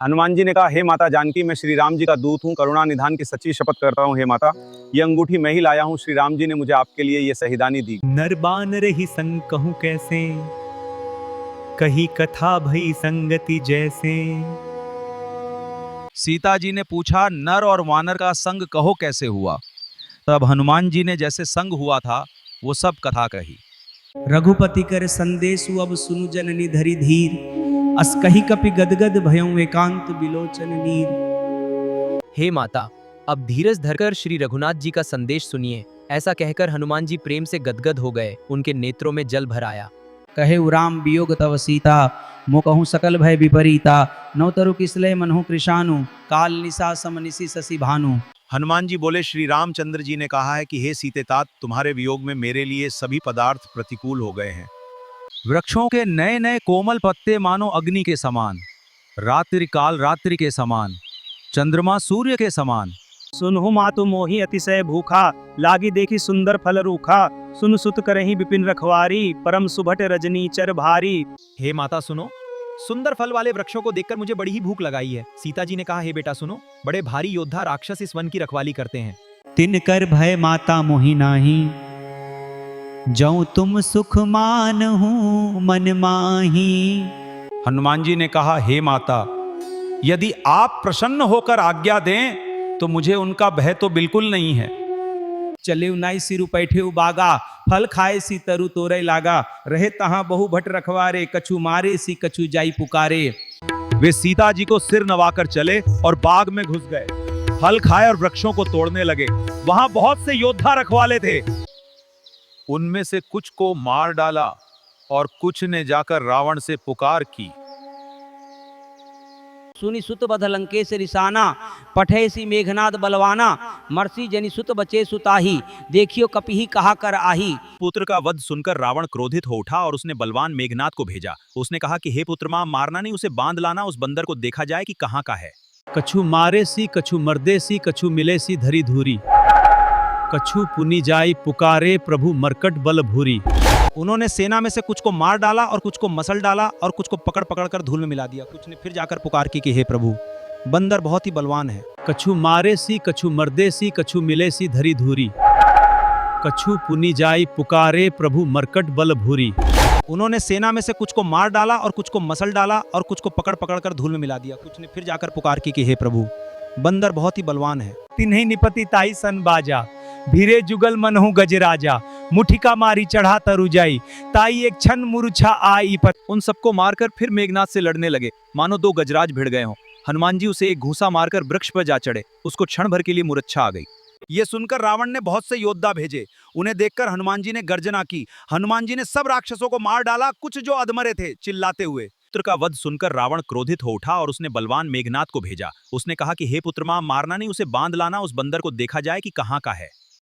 हनुमान जी ने कहा, हे माता जानकी, मैं श्री राम जी का दूत हूँ, करुणा निधान की सच्ची शपथ करता हूँ। हे माता, ये अंगूठी मैं ही लाया हूँ। श्री राम जी ने मुझे आपके लिए ये शहीदानी दी। नर बानर ही संग कहूँ कैसे, कही कथा भई संगति जैसे। सीता जी ने पूछा, नर और वानर का संग कहो कैसे हुआ। तब हनुमान जी ने जैसे संग हुआ था वो सब कथा कही। रघुपति कर संदेशु अब सुनु जननी धरि धीर, अस कही कपि गदगद भयं एकांत बिलोचन नीर। हे माता, अब धीरज धरकर श्री रघुनाथ जी का संदेश सुनिए। ऐसा कहकर हनुमान जी प्रेम से गदगद हो गए, उनके नेत्रों में जल भर आया। कहे उराम वियोग तव सीता, मो कहूँ सकल भय विपरीता। नौ तरु किसले मनहु कृशानु, काल निशा समनिशि शशि भानु। हनुमान जी बोले, श्री रामचंद्र जी ने कहा है कि हे सीते तात, तुम्हारे वियोग में मेरे लिए सभी पदार्थ प्रतिकूल हो गए हैं। वृक्षों के नए नए कोमल पत्ते मानो अग्नि के समान, रात्रि काल रात्रि के समान, चंद्रमा सूर्य के समान। सुनहु मातु मोहि अतिशय भूखा, लागी देखी सुंदर फल रूखा। सुन सुत करही विपिन रखवारी, परम सुभट रजनी चर भारी। हे माता सुनो, सुंदर फल वाले वृक्षों को देखकर मुझे बड़ी ही भूख लगाई है। सीता जी ने कहा, हे बेटा सुनो, बड़े भारी योद्धा राक्षस इस वन की रखवाली करते हैं। तिन कर भय माता मोहि नाही, जौ तुम सुख मानहु मन माही। हनुमान जी ने कहा, हे माता, यदि आप प्रसन्न होकर आज्ञा दें तो मुझे उनका भय तो बिल्कुल नहीं है। चले नाई सिरु पैठे बागा, फल खाए सी तरु तोरे लागा। रहे तहां बहु भट रखवारे, कछु मारे सी कछु जाई पुकारे। वे सीता जी को सिर नवाकर चले और बाग में घुस गए, फल खाए और वृक्षों को तोड़ने लगे। वहां बहुत से योद्धा रखवाले थे। उनमें से कुछ को मार डाला और कुछ ने जाकर रावण से पुकार की। सुनि सुत बध लंकेश रिसाना, पठे सी मेघनाद बलवाना। मरसी जनि सुत बचे सुताही, देखियो कपिही कहा कर आही। पुत्र का वध सुनकर रावण क्रोधित हो उठा और उसने बलवान मेघनाद को भेजा। उसने कहा कि हे पुत्र, मारना नहीं, उसे बांध लाना, उस बंदर को देखा जाए कि कहाँ का है। कछु मारे सी कछु मर्दे सी, कछु मिले सी धरी धूरी। कछु पुनि जाई पुकारे, प्रभु मरकट बल भूरी। उन्होंने सेना में से कुछ को मार डाला और कुछ को मसल डाला और कुछ को पकड़ पकड़ कर धूल में मिला दिया। कुछ ने फिर जाकर पुकार की कि हे प्रभु, बंदर बहुत ही बलवान है। कछु मारे सी कछु मर्दे सी, कछु मिले सी धरी धूरी। कछु पुनि जाई पुकारे, प्रभु मरकट बल भूरी। उन्होंने सेना में से कुछ को मार डाला और कुछ को मसल डाला और कुछ को पकड़ पकड़ कर धूल में मिला दिया। कुछ ने फिर जाकर पुकार की कि हे प्रभु, बंदर बहुत ही बलवान है। तिन्हि निपति ताई सन बाजा, भीरे जुगल मनहु गजराजा। मुठिका मारी चढ़ा तरु जाई, ताई एक क्षण मूर्छा आई पत। उन सबको मारकर फिर मेघनाथ से लड़ने लगे, मानो दो गजराज भिड़ गए हों। हनुमान जी उसे एक घूंसा मारकर वृक्ष पर जा चढ़े। उसको क्षण भर के लिए मूर्छा आ गई। ये सुनकर रावण ने बहुत से योद्धा भेजे। उन्हें देखकर हनुमान जी ने गर्जना की। हनुमान जी ने सब राक्षसों को मार डाला, कुछ जो अधमरे थे चिल्लाते हुए। पुत्र का वध सुनकर रावण क्रोधित हो उठा और उसने बलवान मेघनाद को भेजा। उसने कहा कि हे पुत्र, मारना नहीं, उसे बांध लाना, उस बंदर को देखा जाए कि कहाँ का है।